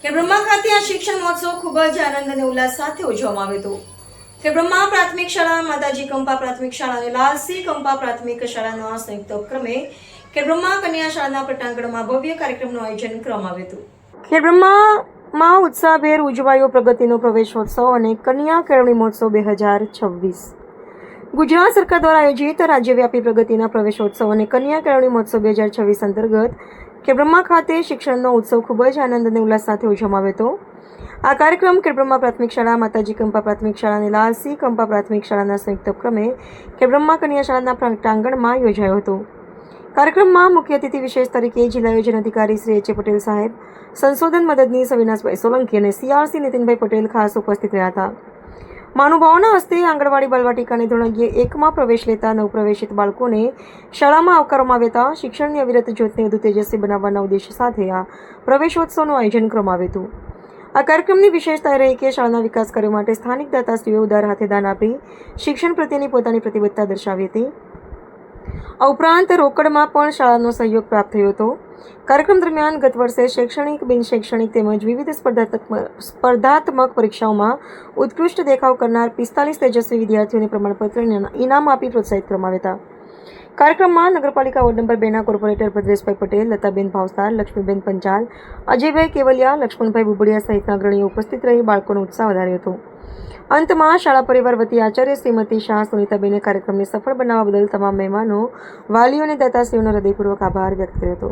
ખેડબ્રહ્મા ખાતે આ શિક્ષણ મહોત્સવ ખૂબ જ આનંદ અને ઉલ્લાસ સાથે ઉજવવામાં આવ્યો હતો. ખેડબ્રહ્મા પ્રાથમિક શાળા, માતાજી કંપા પ્રાથમિક શાળા અને લાલસી કંપા પ્રાથમિક શાળાના સંયુક્ત ઉપક્રમે ખેડબ્રહ્મા કન્યા શાળાના પટાંગણમાં ભવ્ય કાર્યક્રમનું આયોજન કરવામાં આવ્યું હતું. ખેડબ્રહ્મામાં ઉત્સાહભેર ઉજવાયો પ્રગતિનો પ્રવેશોત્સવ અને કન્યા કેળવણી મહોત્સવ 2026. ગુજરાત સરકાર દ્વારા આયોજિત રાજ્યવ્યાપી પ્રગતિના પ્રવેશોત્સવ અને કન્યા કેળવણી મહોત્સવ 2026 અંતર્ગત ખેડબ્રહ્મા ખાતે શિક્ષણનો ઉત્સવ ખૂબ જ આનંદ અને ઉલ્લાસ સાથે ઉજવવામાં આવ્યો હતો. આ કાર્યક્રમ ખેડબ્રહ્મા પ્રાથમિક શાળા, માતાજી કંપા પ્રાથમિક શાળા અને લાલસી કંપા પ્રાથમિક શાળાના સંયુક્ત ઉપક્રમે ખેડબ્રહ્મા કન્યા શાળાના પ્રાંગણમાં યોજાયો હતો. કાર્યક્રમમાં મુખ્ય અતિથિ વિશેષ તરીકે જિલ્લા યોજના અધિકારી શ્રી એચ પટેલ સાહેબ, સંશોધન મદદનીશ અવિનાશભાઈ સોલંકી અને CRC નીતિનભાઈ પટેલ ખાસ ઉપસ્થિત રહ્યા હતા. મહાનુભાવોના હસ્તે આંગણવાડી બાલવાટિકાને ધોરણ 1માં પ્રવેશ લેતા નવપ્રવેશિત બાળકોને શાળામાં આવકારવામાં આવ્યા હતા. શિક્ષણની અવિરત જ્યોતને વધુ તેજસ્વી બનાવવાના ઉદ્દેશ્ય સાથે આ પ્રવેશોત્સવનું આયોજન કરવામાં આવ્યું હતું. આ કાર્યક્રમની વિશેષતા એ રહી કે શાળાના વિકાસ કાર્યો માટે સ્થાનિક દાતાશ્રીઓએ ઉદાર હાથે દાન આપી શિક્ષણ પ્રત્યેની પોતાની પ્રતિબદ્ધતા દર્શાવી હતી. આ ઉપરાંત રોકડમાં પણ શાળાનો સહયોગ પ્રાપ્ત થયો હતો. કાર્યક્રમ દરમિયાન ગત વર્ષે શૈક્ષણિક, બિન શૈક્ષણિક તેમજ વિવિધ સ્પર્ધાત્મક પરીક્ષાઓમાં ઉત્કૃષ્ટ દેખાવ કરનાર 45 તેજસ્વી વિદ્યાર્થીઓને પ્રમાણપત્ર ઇનામ આપી પ્રોત્સાહિત કરવામાં આવ્યા હતા. કાર્યક્રમમાં નગરપાલિકા વોર્ડ નંબર 2ના કોર્પોરેટર ભદ્રેશભાઈ પટેલ, લતાબેન ભાવસાર, લક્ષ્મીબેન પંચાલ, અજયભાઈ કેવલિયા, લક્ષ્મણભાઈ બુબડિયા સહિતના અગ્રણીઓ ઉપસ્થિત રહી બાળકોનો ઉત્સાહ વધાર્યો હતો. અંતમાં શાળા પરિવાર વતી આચાર્ય શ્રીમતી શાહ સુનીતાબેને કાર્યક્રમને સફળ બનાવવા બદલ તમામ મહેમાનો, વાલીઓ અને દાતાશ્રીઓનો હૃદયપૂર્વક આભાર વ્યક્ત કર્યો હતો.